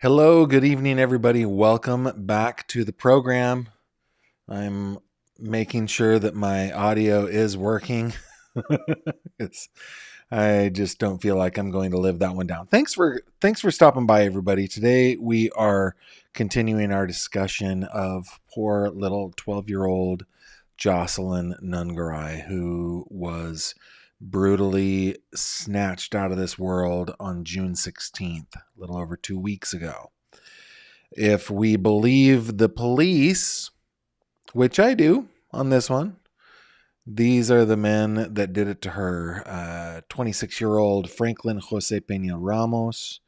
Hello, good evening, everybody. Welcome back to the program. I'm making sure that my audio is working. I just don't feel like I'm going to live that one down. Thanks for stopping by, everybody. Today we are continuing our discussion of poor little 12-year-old JOCELYN Nungaray, who was brutally snatched out of this world on June 16th, a little over 2 weeks ago. If we believe the police, which I do on this one, these are the men that did it to her. 26-year-old Franklin Jose Peña Ramos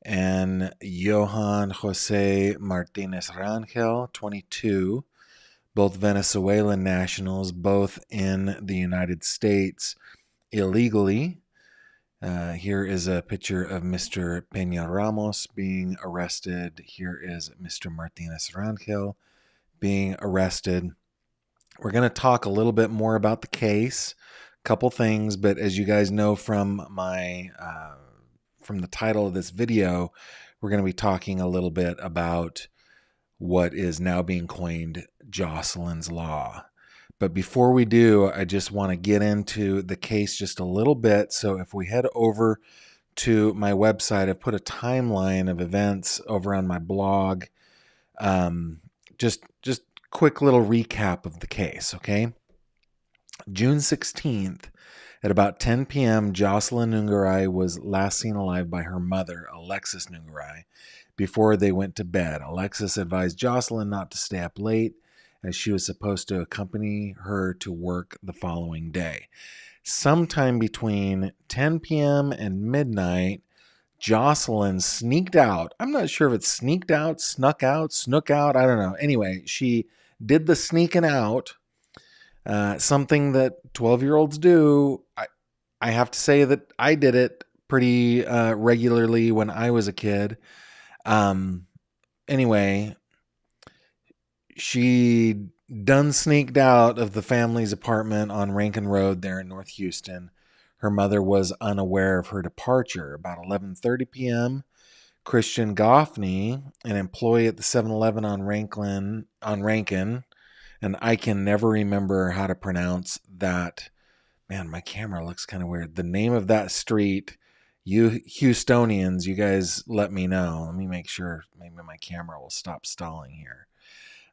and Johan Jose Martinez Rangel, 22, both Venezuelan nationals, both in the United States illegally. Here is a picture of Mr. Peña Ramos being arrested. Here is Mr. Martinez Rangel being arrested. We're going to talk a little bit more about the case, a couple things, but as you guys know from from the title of this video, we're going to be talking a little bit about what is now being coined JOCELYN's Law. But before we do, I just want to get into the case just a little bit. So if we head over to my website, I've put a timeline of events over on my blog. Just quick little recap of the case, okay? June 16th at about 10 p.m., JOCELYN Nungaray was last seen alive by her mother, Alexis Nungaray, before they went to bed. Alexis advised JOCELYN not to stay up late, as she was supposed to accompany her to work the following day. Sometime between 10 p.m. and midnight, JOCELYN sneaked out. I'm not sure if it's sneaked out, snuck out, snook out. I don't know. Anyway, she did the sneaking out, something that 12-year-olds do. I have to say that I did it pretty regularly when I was a kid. Anyway, she done sneaked out of the family's apartment on Rankin Road there in North Houston. Her mother was unaware of her departure. About 11:30 p.m., Christian Goffney, an employee at the 7-Eleven on Rankin, and I can never remember how to pronounce that. Man, my camera looks kind of weird. The name of that street, you Houstonians, you guys let me know. Let me make sure maybe my camera will stop stalling here.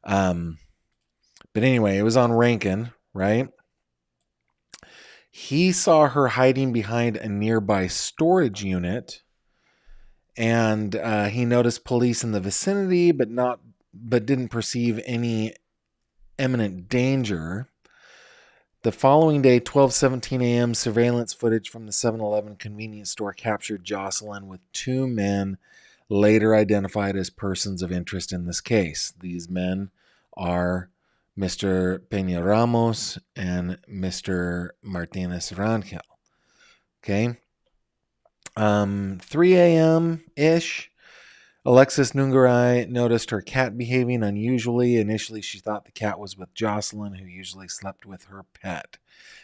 But anyway, it was on Rankin, right? He saw her hiding behind a nearby storage unit, and he noticed police in the vicinity, but didn't perceive any imminent danger. The following day, 12:17 a.m., surveillance footage from the 7-Eleven convenience store captured JOCELYN with two men later identified as persons of interest in this case. These men are Mr. Peña Ramos and Mr. Martinez Rangel. Okay. 3 a.m.-ish, Alexis Nungaray noticed her cat behaving unusually. Initially, she thought the cat was with JOCELYN, who usually slept with her pet.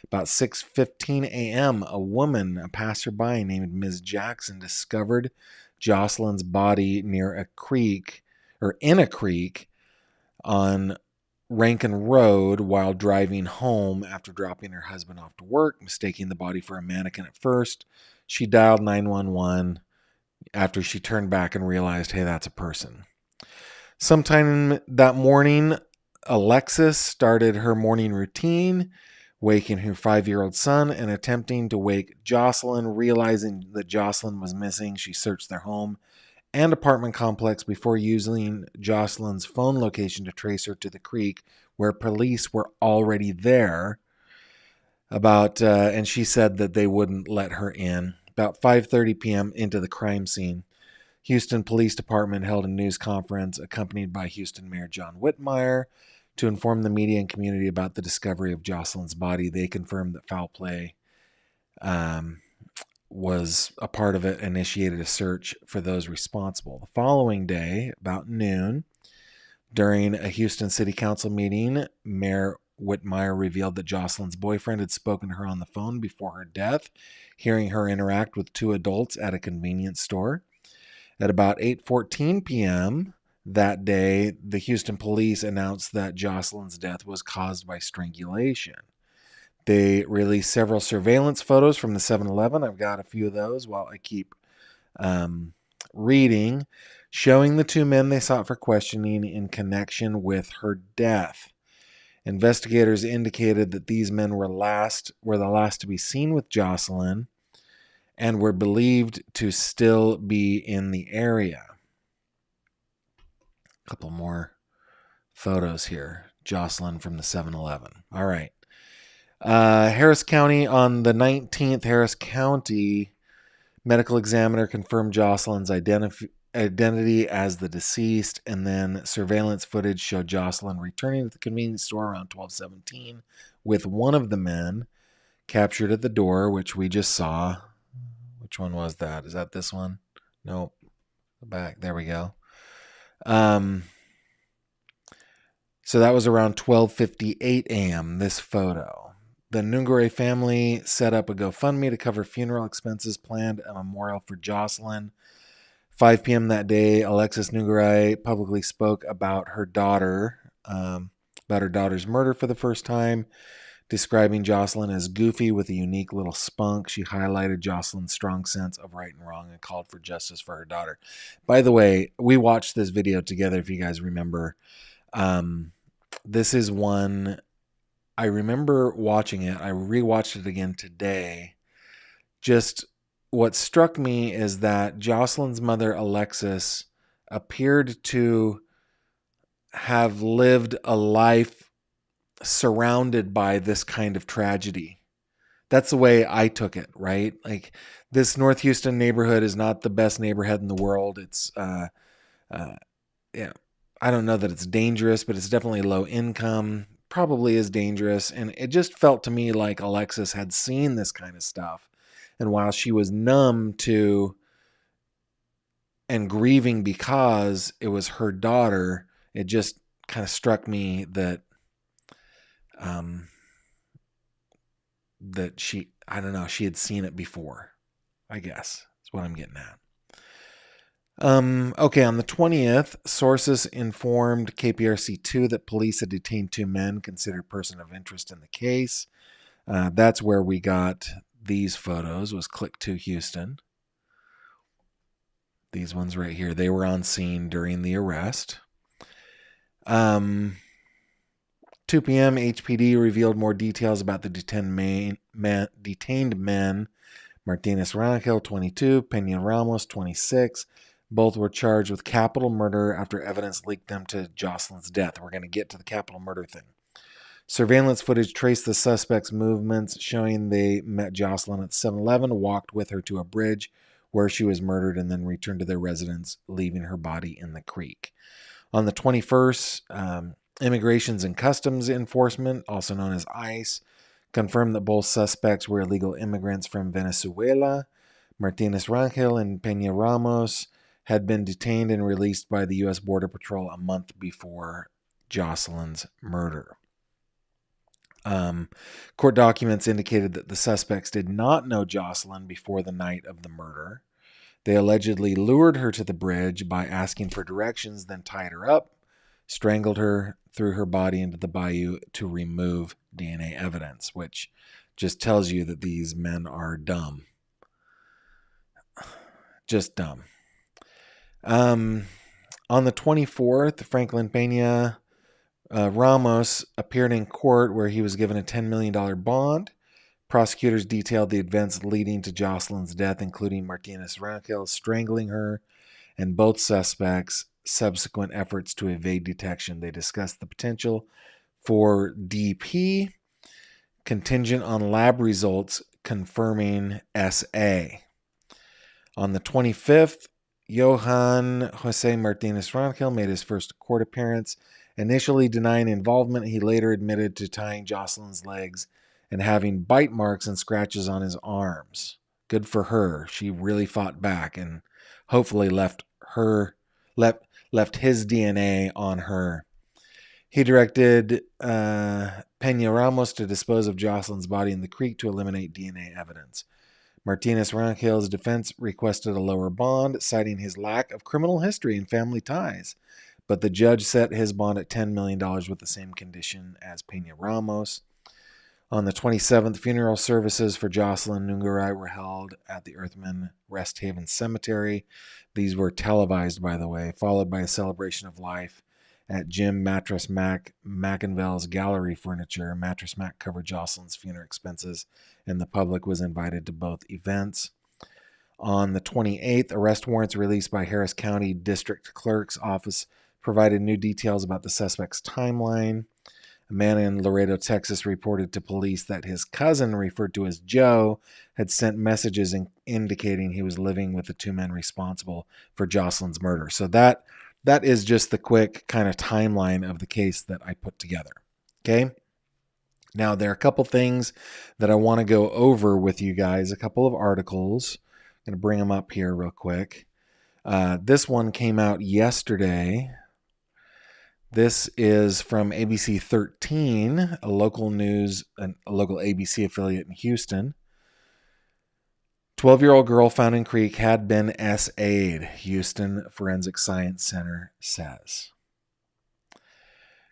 About 6:15 a.m., a passerby named Ms. Jackson, discovered JOCELYN's body near a creek, or in a creek, on Rankin Road while driving home after dropping her husband off to work, mistaking the body for a mannequin at first. She dialed 911 after she turned back and realized, hey, that's a person. Sometime that morning, Alexis started her morning routine, waking her 5-year-old son and attempting to wake JOCELYN. Realizing that JOCELYN was missing, she searched their home and apartment complex before using JOCELYN's phone location to trace her to the creek, where police were already there. And she said that they wouldn't let her in. About 5:30 p.m. into the crime scene, Houston Police Department held a news conference accompanied by Houston Mayor John Whitmire to inform the media and community about the discovery of JOCELYN's body. They confirmed that foul play was a part of it, initiated a search for those responsible. The following day, about noon, during a Houston City Council meeting, Mayor Whitmire revealed that JOCELYN's boyfriend had spoken to her on the phone before her death, hearing her interact with two adults at a convenience store. At about 8:14 p.m. that day, the Houston police announced that JOCELYN's death was caused by strangulation. They released several surveillance photos from the 7-Eleven. I've got a few of those while I keep reading, showing the two men they sought for questioning in connection with her death. Investigators indicated that these men were the last to be seen with JOCELYN and were believed to still be in the area. A couple more photos here. JOCELYN from the 7-Eleven. All right. Harris County, on the 19th, Harris County medical examiner confirmed JOCELYN's identity as the deceased, and then surveillance footage showed JOCELYN returning to the convenience store around 12:17 with one of the men captured at the door, which we just saw. Which one was that? Is that this one? Nope. Back. There we go. So that was around 12:58 a.m., this photo. The Nungaray family set up a GoFundMe to cover funeral expenses, planned a memorial for JOCELYN. 5 p.m. that day, Alexis Nungaray publicly spoke about her daughter's murder for the first time, describing JOCELYN as goofy with a unique little spunk. She highlighted JOCELYN's strong sense of right and wrong and called for justice for her daughter. By the way, we watched this video together, if you guys remember. This is one I remember watching it. I rewatched it again today. Just what struck me is that JOCELYN's mother, Alexis, appeared to have lived a life surrounded by this kind of tragedy. That's the way I took it, right? Like, this North Houston neighborhood is not the best neighborhood in the world. It's, yeah, I don't know that it's dangerous, but it's definitely low income. Probably is dangerous. And it just felt to me like Alexis had seen this kind of stuff. And while she was numb to and grieving because it was her daughter, it just kind of struck me that that she had seen it before, I guess. That's what I'm getting at. Okay, on the 20th, sources informed KPRC2 that police had detained two men considered person of interest in the case. That's where we got these photos, was Click 2 Houston. These ones right here. They were on scene during the arrest. 2 p.m., HPD revealed more details about the detained men. Martinez Rangel, 22, Peña Ramos, 26. Both were charged with capital murder after evidence leaked them to JOCELYN's death. We're going to get to the capital murder thing. Surveillance footage traced the suspects' movements, showing they met JOCELYN at 7-Eleven, walked with her to a bridge where she was murdered, and then returned to their residence, leaving her body in the creek. On the 21st, Immigrations and Customs Enforcement, also known as ICE, confirmed that both suspects were illegal immigrants from Venezuela. Martinez Rangel and Peña Ramos had been detained and released by the U.S. Border Patrol a month before JOCELYN's murder. Court documents indicated that the suspects did not know JOCELYN before the night of the murder. They allegedly lured her to the bridge by asking for directions, then tied her up, strangled her, threw her body into the bayou to remove DNA evidence, which just tells you that these men are dumb. Just dumb. On the 24th, Franklin Peña Ramos appeared in court where he was given a $10 million bond. Prosecutors detailed the events leading to JOCELYN's death, including Martinez Rangel strangling her and both suspects' subsequent efforts to evade detection. They discussed the potential for DP contingent on lab results confirming SA. On the 25th, Johan Jose Martinez Rangel made his first court appearance. Initially denying involvement, he later admitted to tying JOCELYN's legs and having bite marks and scratches on his arms. Good for her. She really fought back and hopefully left his DNA on her. He directed Peña Ramos to dispose of JOCELYN's body in the creek to eliminate DNA evidence. Martinez Rangel's defense requested a lower bond, citing his lack of criminal history and family ties. But the judge set his bond at $10 million with the same condition as Peña Ramos. On the 27th, funeral services for JOCELYN Nungaray were held at the Earthman Rest Haven Cemetery. These were televised, by the way, followed by a celebration of life at Jim Mattress Mac McInville's Gallery Furniture. Mattress Mac covered JOCELYN's funeral expenses, and the public was invited to both events. On the 28th, arrest warrants released by Harris County District Clerk's Office provided new details about the suspect's timeline. A man in Laredo, Texas, reported to police that his cousin, referred to as Joe, had sent messages indicating he was living with the two men responsible for JOCELYN's murder. So that is just the quick kind of timeline of the case that I put together. Okay? Now, there are a couple things that I want to go over with you guys, a couple of articles. I'm going to bring them up here real quick. This one came out yesterday. This is from ABC 13, a local ABC affiliate in Houston. 12-year-old girl found in creek had been SA'd, Houston Forensic Science Center says.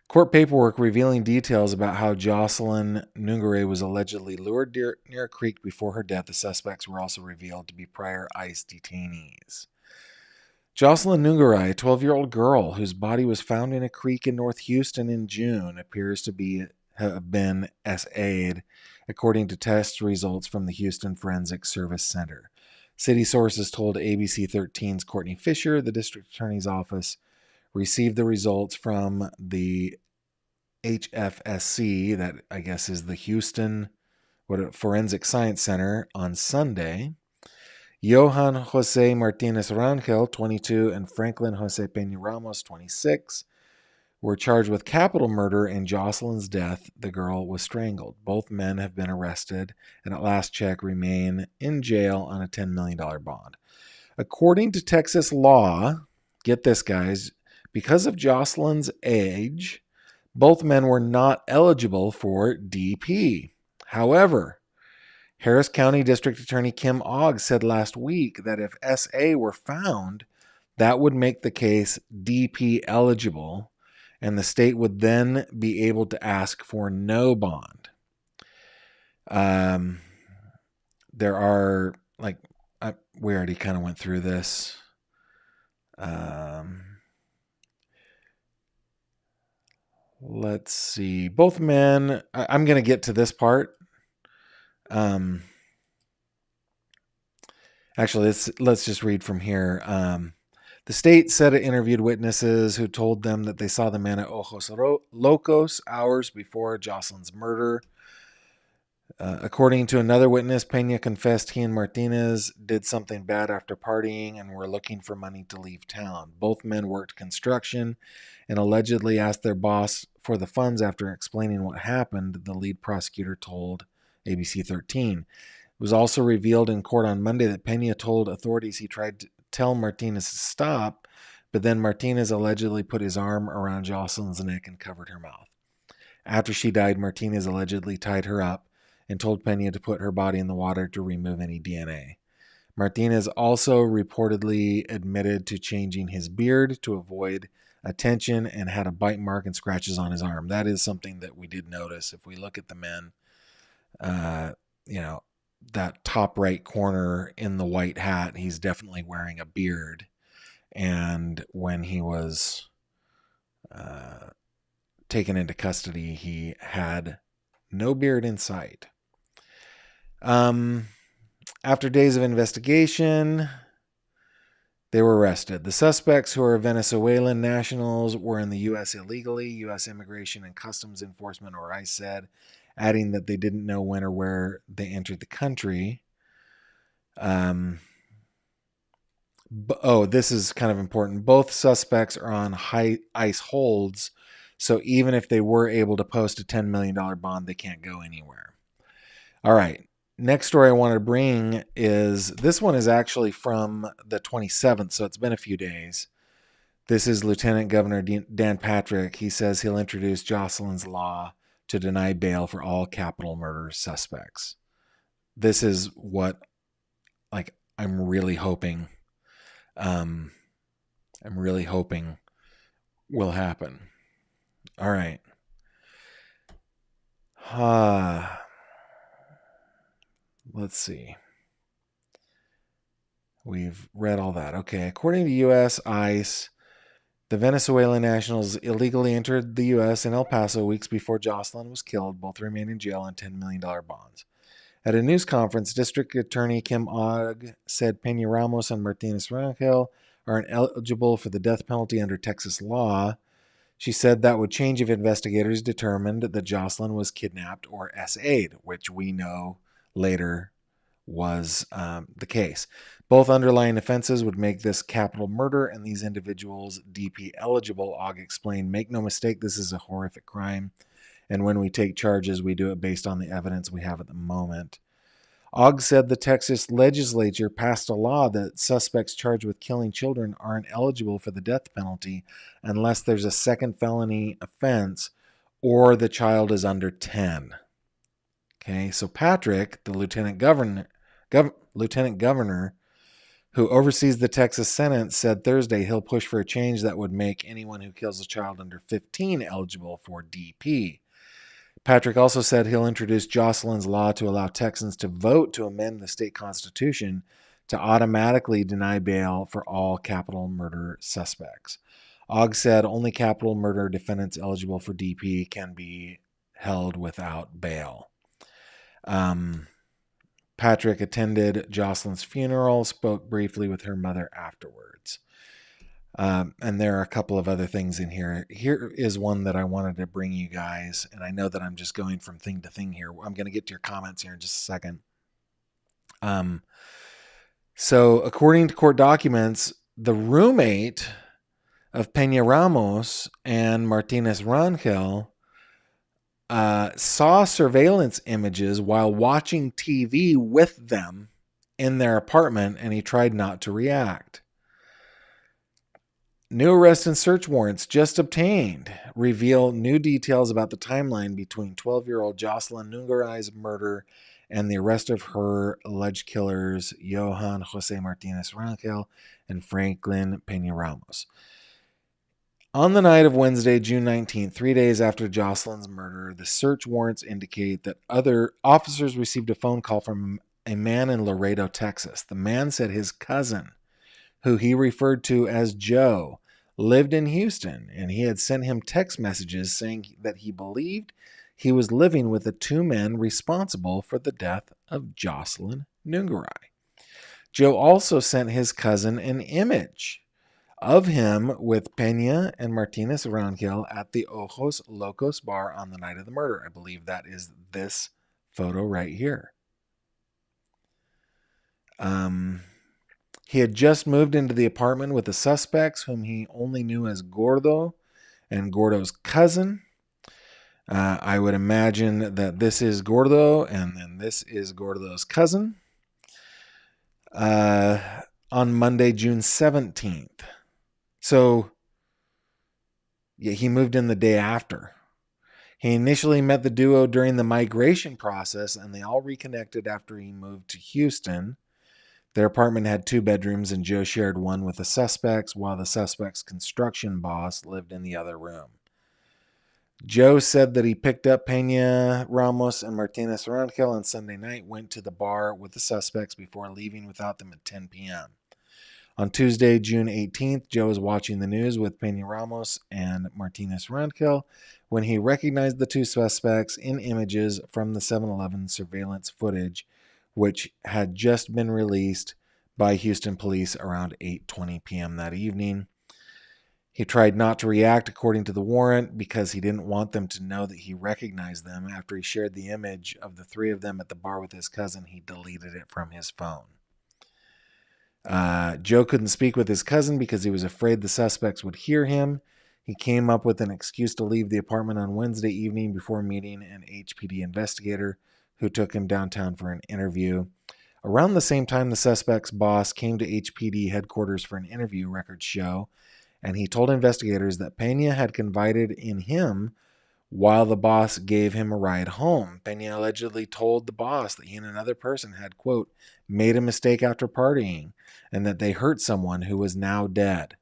Court paperwork revealing details about how JOCELYN Nungaray was allegedly lured near a creek before her death. The suspects were also revealed to be prior ICE detainees. JOCELYN Nungaray, a 12-year-old girl whose body was found in a creek in North Houston in June, appears to have been SA'd, according to test results from the Houston Forensic Service Center. City sources told ABC 13's Courtney Fisher the district attorney's office received the results from the HFSC, that I guess is the Houston Forensic Science Center, on Sunday. Johan Jose Martinez Rangel, 22, and Franklin Jose Peña Ramos, 26, were charged with capital murder in JOCELYN's death. The girl was strangled. Both men have been arrested and at last check remain in jail on a $10 million bond. According to Texas law, get this, guys, because of JOCELYN's age, both men were not eligible for DP. However, Harris County District Attorney Kim Ogg said last week that if SA were found, that would make the case DP eligible, and the state would then be able to ask for no bond. There are, we already kind of went through this. Let's see. Both men, I'm going to get to this part. Actually, let's just read from here. The state said it interviewed witnesses who told them that they saw the man at Ojos Locos hours before JOCELYN's murder. According to another witness, Peña confessed he and Martinez did something bad after partying and were looking for money to leave town. Both men worked construction and allegedly asked their boss for the funds after explaining what happened, the lead prosecutor told ABC 13. It was also revealed in court on Monday that Peña told authorities he tried to tell Martinez to stop, but then Martinez allegedly put his arm around JOCELYN's neck and covered her mouth. After she died, Martinez allegedly tied her up and told Peña to put her body in the water to remove any DNA. Martinez also reportedly admitted to changing his beard to avoid attention and had a bite mark and scratches on his arm. That is something that we did notice. If we look at the men, that top right corner in the white hat, he's definitely wearing a beard. And when he was taken into custody, he had no beard in sight. After days of investigation, they were arrested. The suspects, who are Venezuelan nationals, were in the U.S. illegally, U.S. Immigration and Customs Enforcement, or ICE, said, adding that they didn't know when or where they entered the country. This is kind of important. Both suspects are on ICE holds, so even if they were able to post a $10 million bond, they can't go anywhere. All right. Next story I wanted to bring is, this one is actually from the 27th, so it's been a few days. This is Lieutenant Governor Dan Patrick. He says he'll introduce JOCELYN's law to deny bail for all capital murder suspects. This is what like, I'm really hoping will happen. All right. Let's see. We've read all that. Okay. According to U.S. ICE, the Venezuelan nationals illegally entered the U.S. in El Paso weeks before JOCELYN was killed. Both remain in jail on $10 million bonds. At a news conference, District Attorney Kim Ogg said Peña Ramos and Martinez Rangel are ineligible for the death penalty under Texas law. She said that would change if investigators determined that JOCELYN was kidnapped or SA'd, which we know later was the case. Both underlying offenses would make this capital murder and these individuals DP eligible, Ogg explained. Make no mistake, this is a horrific crime. And when we take charges, we do it based on the evidence we have at the moment. Ogg said the Texas legislature passed a law that suspects charged with killing children aren't eligible for the death penalty unless there's a second felony offense or the child is under 10. Okay, so Patrick, the lieutenant governor who oversees the Texas Senate, said Thursday he'll push for a change that would make anyone who kills a child under 15 eligible for DP. Patrick also said he'll introduce JOCELYN's law to allow Texans to vote to amend the state constitution to automatically deny bail for all capital murder suspects. Ogg said only capital murder defendants eligible for DP can be held without bail. Patrick attended JOCELYN's funeral, spoke briefly with her mother afterwards. And there are a couple of other things in here. Here is one that I wanted to bring you guys, and I know that I'm just going from thing to thing here. I'm going to get to your comments here in just a second. So according to court documents, the roommate of Peña Ramos and Martinez Rangel saw surveillance images while watching TV with them in their apartment, and he tried not to react. New arrest and search warrants just obtained reveal new details about the timeline between 12-year-old JOCELYN Nungaray's murder and the arrest of her alleged killers, Johan Jose Martinez Rangel and Franklin Peña Ramos. On the night of Wednesday, June 19th, 3 days after JOCELYN's murder, the search warrants indicate that other officers received a phone call from a man in Laredo, Texas. The man said his cousin, who he referred to as Joe, lived in Houston, and he had sent him text messages saying that he believed he was living with the two men responsible for the death of JOCELYN Nungaray. Joe also sent his cousin an image of him with Peña and Martinez Rangel at the Ojos Locos bar on the night of the murder. I believe that is this photo right here. He had just moved into the apartment with the suspects, whom he only knew as Gordo and Gordo's cousin. I would imagine that this is Gordo and then this is Gordo's cousin. On Monday, June 17th. So, yeah, he moved in the day after. He initially met the duo during the migration process, and they all reconnected after he moved to Houston. Their apartment had 2 bedrooms, and Joe shared one with the suspects, while the suspect's construction boss lived in the other room. Joe said that he picked up Peña Ramos and Martinez Rangel on Sunday night, went to the bar with the suspects before leaving without them at 10 p.m. On Tuesday, June 18th, Joe was watching the news with Peña Ramos and Martinez Rangel when he recognized the 2 suspects in images from the 7-Eleven surveillance footage, which had just been released by Houston police around 8:20 p.m. that evening. He tried not to react, according to the warrant, because he didn't want them to know that he recognized them. After he shared the image of the 3 of them at the bar with his cousin, he deleted it from his phone. Joe couldn't speak with his cousin because he was afraid the suspects would hear him. He came up with an excuse to leave the apartment on Wednesday evening before meeting an HPD investigator who took him downtown for an interview. Around the same time, the suspect's boss came to HPD headquarters for an interview, records show, and he told investigators that Peña had confided in him while the boss gave him a ride home. Pena allegedly told the boss that he and another person had, quote, made a mistake after partying and that they hurt someone who was now dead.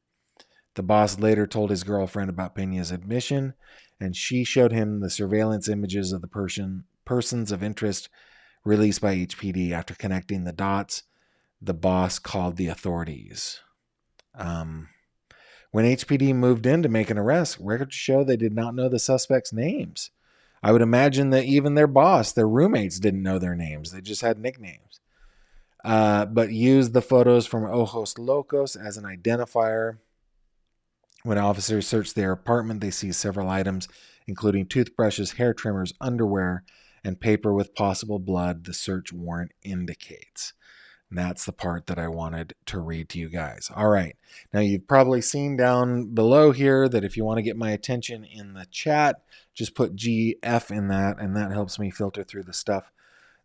The boss later told his girlfriend about Pena's admission, and she showed him the surveillance images of the persons of interest released by HPD. After connecting the dots, the boss called the authorities. When HPD moved in to make an arrest, records show they did not know the suspects' names. I would imagine that even their boss, their roommates, didn't know their names. They just had nicknames. But used the photos from Ojos Locos as an identifier. When officers search their apartment, they see several items, including toothbrushes, hair trimmers, underwear, and paper with possible blood, the search warrant indicates. And that's the part that I wanted to read to you guys. All right. Now, you've probably seen down below here that if you want to get my attention in the chat, just put GF in that, and that helps me filter through the stuff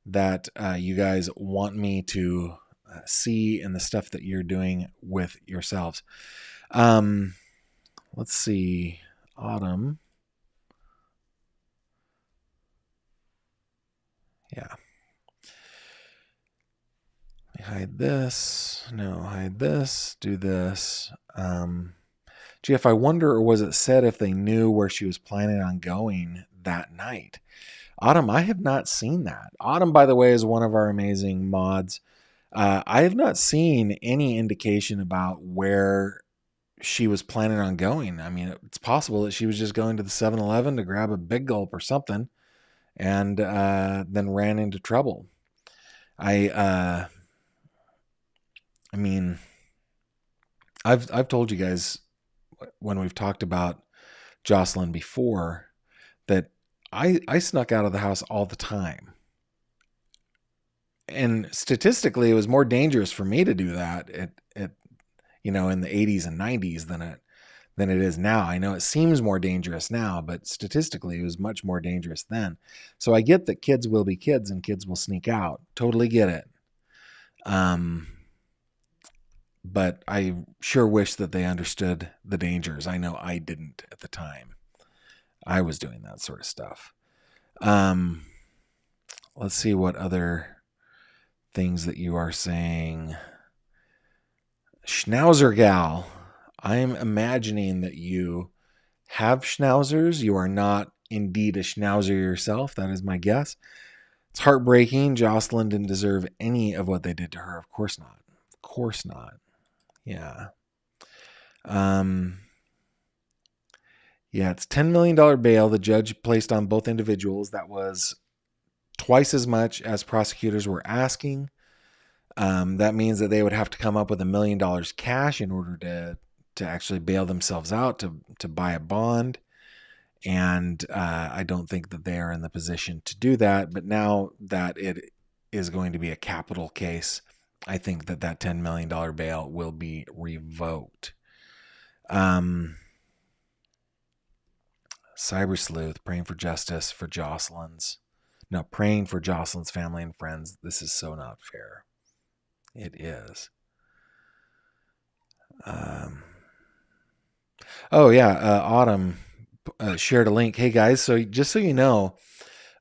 that you guys want me to see and the stuff that you're doing with yourselves. Let's see. Autumn. Yeah. Hide this. No, hide this. Do this. If I wonder, or was it said if they knew where she was planning on going that night? Autumn, I have not seen that. Autumn, by the way, is one of our amazing mods. I have not seen any indication about where she was planning on going. I mean, it's possible that she was just going to the 7-Eleven to grab a Big Gulp or something and then ran into trouble. I mean, I've told you guys when we've talked about JOCELYN before that I snuck out of the house all the time. And statistically, it was more dangerous for me to do that in the 80s and 90s than it is now. I know it seems more dangerous now, but statistically, it was much more dangerous then. So I get that kids will be kids and kids will sneak out. Totally get it. But I sure wish that they understood the dangers. I know I didn't at the time. I was doing that sort of stuff. Let's see what other things that you are saying. Schnauzer gal. I'm imagining that you have schnauzers. You are not indeed a schnauzer yourself. That is my guess. It's heartbreaking. JOCELYN didn't deserve any of what they did to her. Of course not. Of course not. Yeah. It's $10 million bail the judge placed on both individuals. That was twice as much as prosecutors were asking. That means that they would have to come up with $1 million cash in order to actually bail themselves out, to buy a bond. And I don't think that they are in the position to do that. But now that it is going to be a capital case, I think that $10 million bail will be revoked. Cyber Sleuth, praying for justice for JOCELYN's. No, praying for JOCELYN's family and friends. This is so not fair. It is. Autumn shared a link. Hey guys, so just so you know,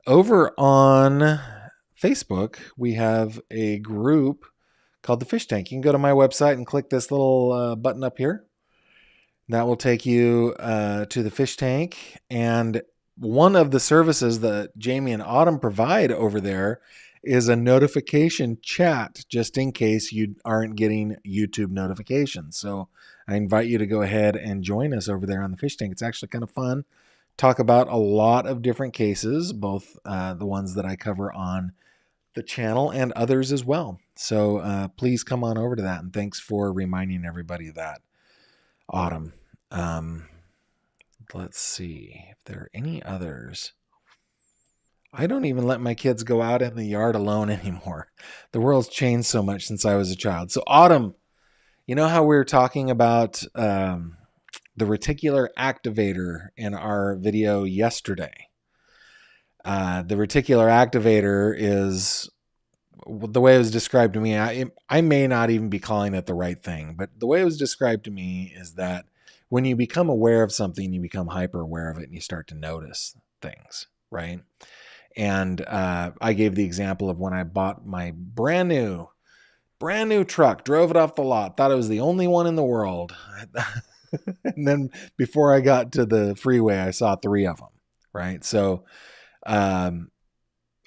over on Facebook, we have a group called the Fish Tank. You can go to my website and click this little button up here. That will take you to the Fish Tank. And one of the services that Jamie and Autumn provide over there is a notification chat, just in case you aren't getting YouTube notifications. So I invite you to go ahead and join us over there on the Fish Tank. It's actually kind of fun. Talk about a lot of different cases, both the ones that I cover on the channel and others as well. So please come on over to that. And thanks for reminding everybody of that, Autumn. Let's see if there are any others. I don't even let my kids go out in the yard alone anymore. The world's changed so much since I was a child. So Autumn, you know how we were talking about the reticular activator in our video yesterday? The reticular activator is, the way it was described to me, I may not even be calling it the right thing, but the way it was described to me is that when you become aware of something, you become hyper aware of it and you start to notice things, right? And I gave the example of when I bought my brand new truck, drove it off the lot, thought it was the only one in the world. And then before I got to the freeway, I saw 3 of them, right? So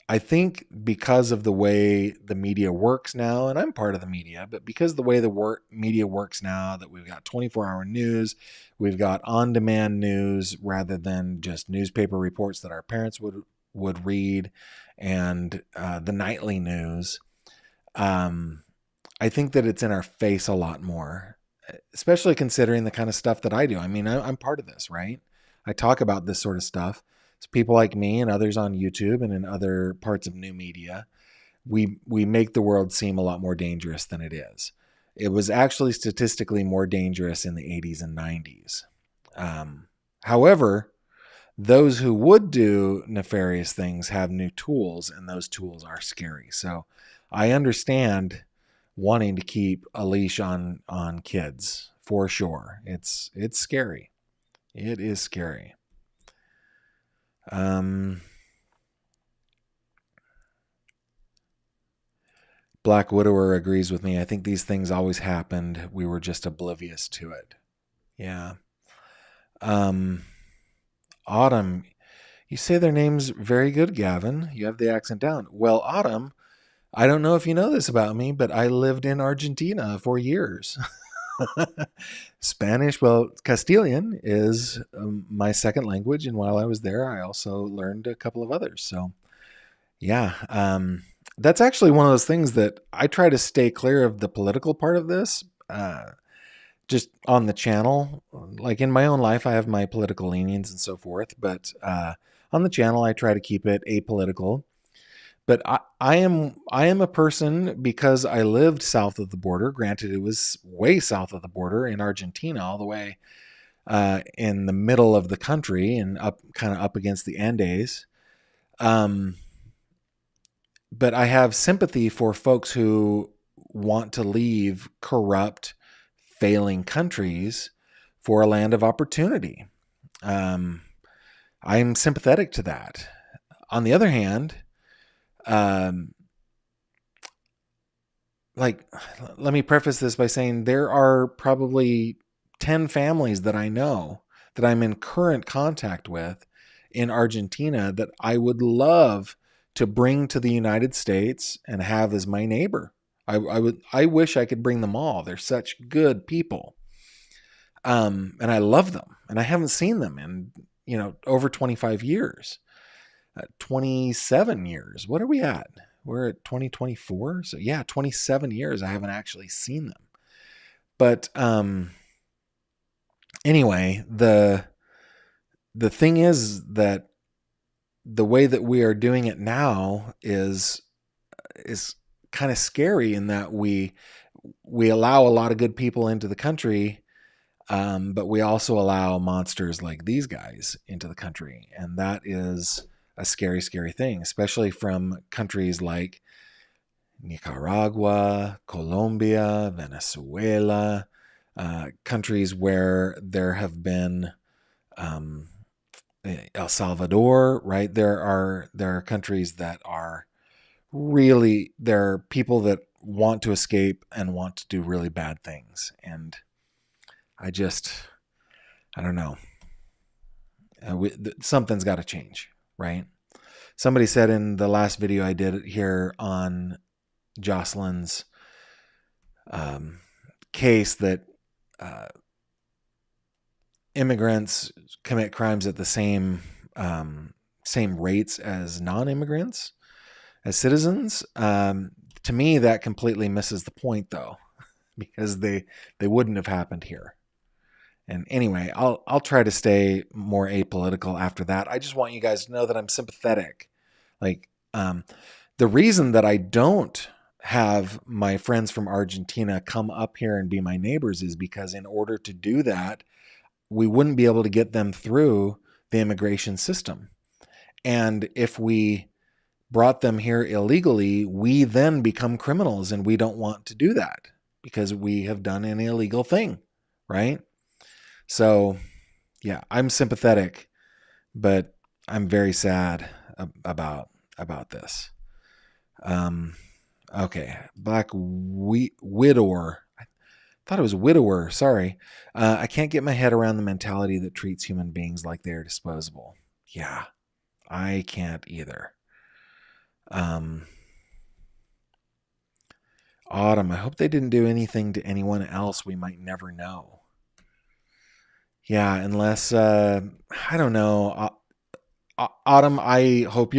I think because of the way the media works now, and I'm part of the media, but because the way the media works now, that we've got 24-hour news, we've got on-demand news rather than just newspaper reports that our parents would read, and the nightly news. I think that it's in our face a lot more, especially considering the kind of stuff that I do. I mean, I'm part of this, right? I talk about this sort of stuff. So people like me and others on YouTube and in other parts of new media, we make the world seem a lot more dangerous than it is. It was actually statistically more dangerous in the 80s and 90s. However, those who would do nefarious things have new tools, and those tools are scary. So I understand wanting to keep a leash on kids, for sure. It's scary. It is scary. Black Widower agrees with me. I think these things always happened. We were just oblivious to it. Yeah. Autumn, you say their names very good, Gavin. You have the accent down. Well, Autumn, I don't know if you know this about me, but I lived in Argentina for years. Spanish, well, Castilian is my second language, and while I was there, I also learned a couple of others. So, yeah, that's actually one of those things that I try to stay clear of the political part of this. Just on the channel, like in my own life, I have my political leanings and so forth, but on the channel, I try to keep it apolitical. But I am a person, because I lived south of the border. Granted, it was way south of the border in Argentina, all the way in the middle of the country and kind of up against the Andes. But I have sympathy for folks who want to leave corrupt, failing countries for a land of opportunity. I'm sympathetic to that. On the other hand, let me preface this by saying there are probably 10 families that I know that I'm in current contact with in Argentina that I would love to bring to the United States and have as my neighbor. I wish I could bring them all. They're such good people. And I love them, and I haven't seen them in, over 25 years. 27 years. What are we at? We're at 2024. So yeah, 27 years. I haven't actually seen them. But anyway, the thing is that the way that we are doing it now is kind of scary, in that we allow a lot of good people into the country, but we also allow monsters like these guys into the country, and that is a scary, scary thing, especially from countries like Nicaragua, Colombia, Venezuela, countries where there have been El Salvador, right? There are countries that are really, there are people that want to escape and want to do really bad things, and I don't know. Something's got to change, right? Somebody said in the last video I did here on JOCELYN's case that immigrants commit crimes at the same rates as non-immigrants, as citizens. To me, that completely misses the point, though, because they wouldn't have happened here. And anyway, I'll try to stay more apolitical after that. I just want you guys to know that I'm sympathetic. Like, the reason that I don't have my friends from Argentina come up here and be my neighbors is because in order to do that, we wouldn't be able to get them through the immigration system. And if we brought them here illegally, we then become criminals, and we don't want to do that because we have done an illegal thing, right? So, yeah, I'm sympathetic, but I'm very sad about this. Okay, widower. I thought it was widower. Sorry. I can't get my head around the mentality that treats human beings like they are disposable. Yeah, I can't either. Autumn, I hope they didn't do anything to anyone else we might never know. Yeah, unless I don't know. Autumn, I hope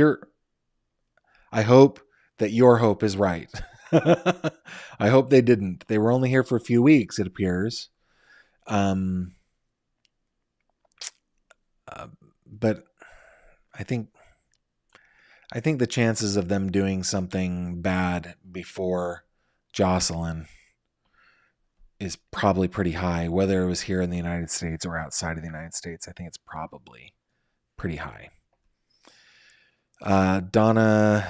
that your hope is right. I hope they didn't. They were only here for a few weeks, it appears. Um, but I think the chances of them doing something bad before JOCELYN is probably pretty high. Whether it was here in the United States or outside of the United States, I think it's probably pretty high. Donna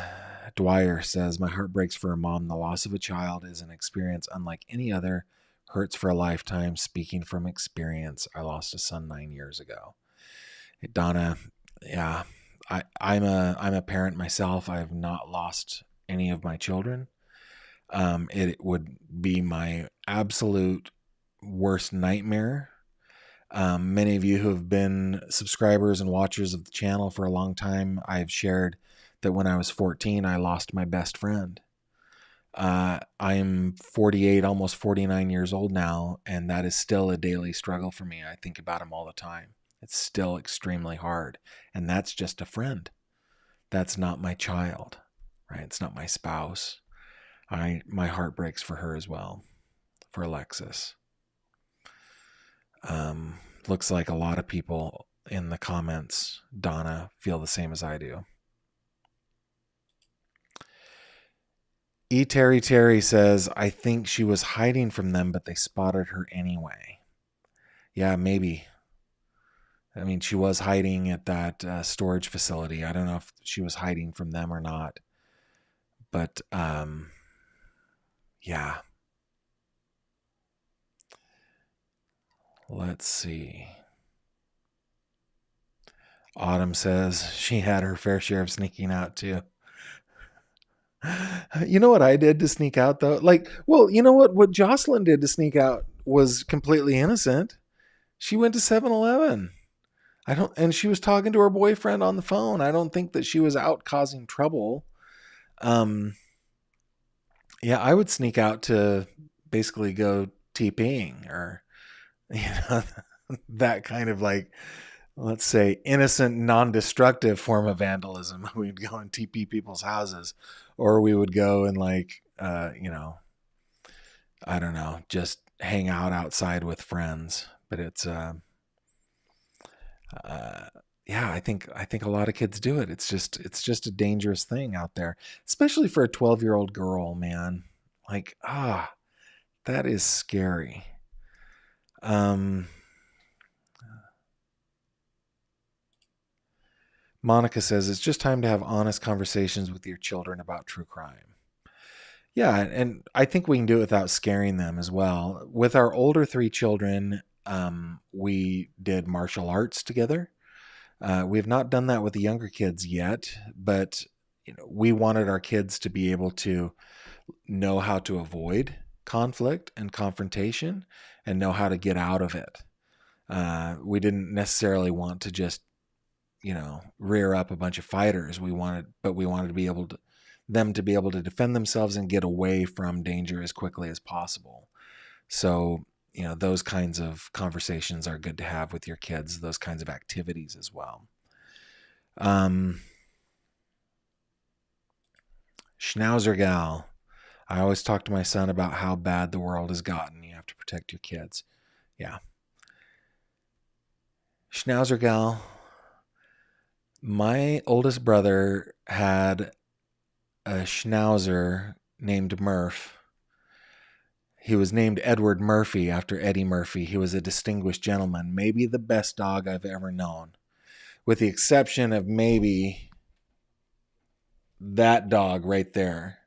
Dwyer says, my heart breaks for a mom. The loss of a child is an experience unlike any other. Hurts for a lifetime. Speaking from experience, I lost a son 9 years ago. Hey, Donna, yeah, I'm a parent myself. I have not lost any of my children. It would be my absolute worst nightmare. Many of you who have been subscribers and watchers of the channel for a long time, I've shared that when I was 14, I lost my best friend. I'm 48, almost 49 years old now, and that is still a daily struggle for me. I think about him all the time. It's still extremely hard, and that's just a friend. That's not my child, right? It's not my spouse. My heart breaks for her as well, for Alexis. Looks like a lot of people in the comments, Donna, feel the same as I do. Terry says, I think she was hiding from them, but they spotted her anyway. Yeah, maybe. I mean, she was hiding at that storage facility. I don't know if she was hiding from them or not. But, yeah. Let's see. Autumn says she had her fair share of sneaking out too. You know what I did to sneak out though? You know what JOCELYN did to sneak out was completely innocent. She went to 7-Eleven. And she was talking to her boyfriend on the phone. I don't think that she was out causing trouble. Yeah, I would sneak out to basically go TPing or, that kind of let's say, innocent, non-destructive form of vandalism. We'd go and TP people's houses, or we would go and I don't know, just hang out outside with friends. But it's, yeah, I think a lot of kids do it. It's just a dangerous thing out there, especially for a 12-year-old girl, man. That is scary. Monica says, it's just time to have honest conversations with your children about true crime. Yeah, and I think we can do it without scaring them as well. With our older 3 children, we did martial arts together. We have not done that with the younger kids yet, but we wanted our kids to be able to know how to avoid conflict and confrontation and know how to get out of it. We didn't necessarily want to just rear up a bunch of fighters. We wanted to be able to them to be able to defend themselves and get away from danger as quickly as possible. So, those kinds of conversations are good to have with your kids, those kinds of activities as well. Schnauzer gal. I always talk to my son about how bad the world has gotten. You have to protect your kids. Yeah. Schnauzer gal. My oldest brother had a Schnauzer named Murph. He was named Edward Murphy after Eddie Murphy. He was a distinguished gentleman, maybe the best dog I've ever known, with the exception of maybe that dog right there.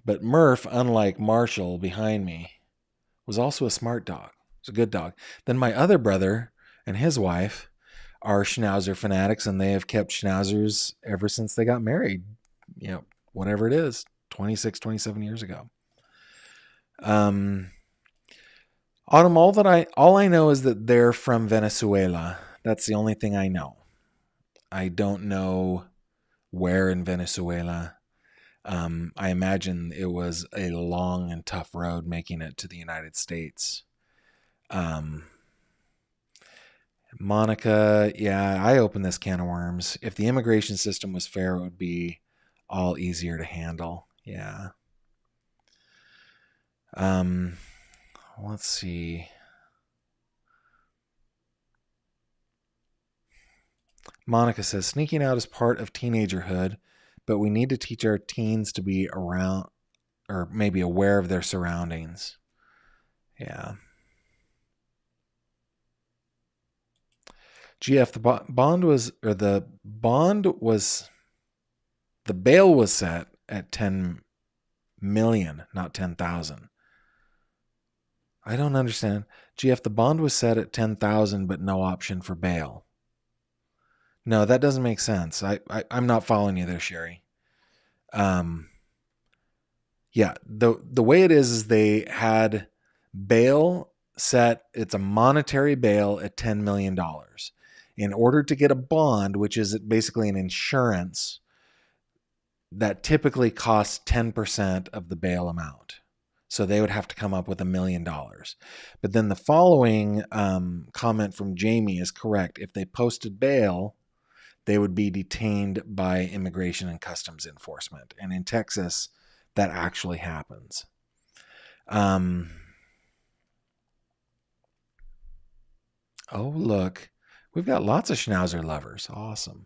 But Murph, unlike Marshall behind me, was also a smart dog. It was a good dog. Then my other brother and his wife are Schnauzer fanatics, and they have kept Schnauzers ever since they got married. Whatever it is, 26, 27 years ago. Autumn, all I know is that they're from Venezuela. That's the only thing I know. I don't know where in Venezuela. I imagine it was a long and tough road making it to the United States. Monica, yeah, I opened this can of worms. If the immigration system was fair, it would be all easier to handle. Yeah. Let's see. Monica says, sneaking out is part of teenagerhood, but we need to teach our teens to be around or maybe aware of their surroundings. Yeah. GF, the bail was set at 10 million, not 10,000. I don't understand. GF, the bond was set at 10,000, but no option for bail. No, that doesn't make sense. I'm not following you there, Sherry. Yeah, the way it is they had bail set. It's a monetary bail at $10 million. In order to get a bond, which is basically an insurance, that typically costs 10% of the bail amount. So they would have to come up with $1 million. But then the following comment from Jamie is correct. If they posted bail, they would be detained by Immigration and Customs Enforcement. And in Texas, that actually happens. Oh, look. We've got lots of Schnauzer lovers. Awesome.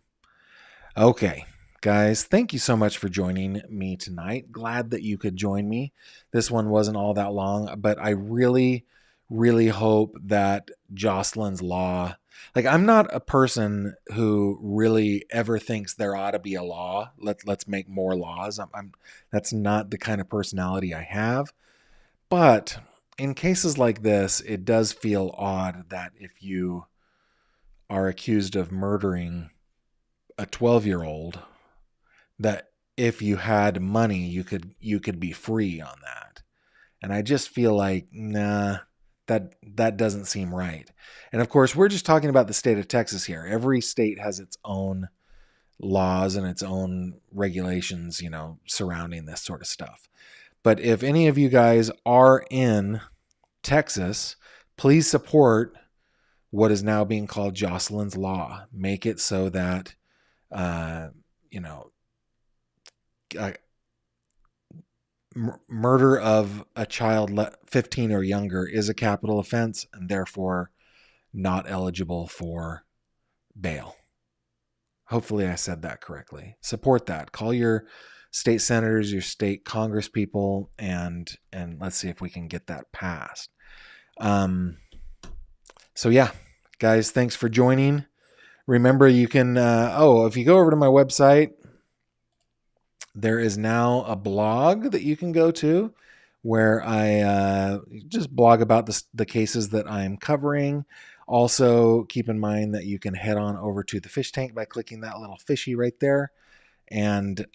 Okay, guys, thank you so much for joining me tonight. Glad that you could join me. This one wasn't all that long, but I really, really hope that JOCELYN's law, like, I'm not a person who really ever thinks there ought to be a law. Let's make more laws. That's not the kind of personality I have. But in cases like this, it does feel odd that if you are accused of murdering a 12-year-old, that if you had money, you could be free on that. And I just feel like, nah, that doesn't seem right. And of course, we're just talking about the state of Texas here. Every state has its own laws and its own regulations, surrounding this sort of stuff. But if any of you guys are in Texas, please support what is now being called JOCELYN's law. Make it so that, murder of a child 15 or younger is a capital offense and therefore not eligible for bail. Hopefully I said that correctly. Support that. Call your state senators, your state congress people, and let's see if we can get that passed. So yeah, guys, thanks for joining. Remember, you can, if you go over to my website, there is now a blog that you can go to where I just blog about the cases that I'm covering. Also, keep in mind that you can head on over to the fish tank by clicking that little fishy right there and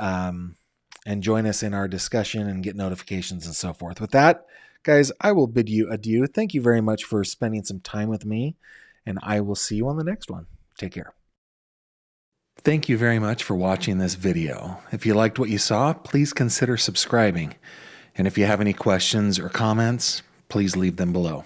join us in our discussion and get notifications and so forth. With that, guys, I will bid you adieu. Thank you very much for spending some time with me, and I will see you on the next one. Take care. Thank you very much for watching this video. If you liked what you saw, please consider subscribing. And if you have any questions or comments, please leave them below.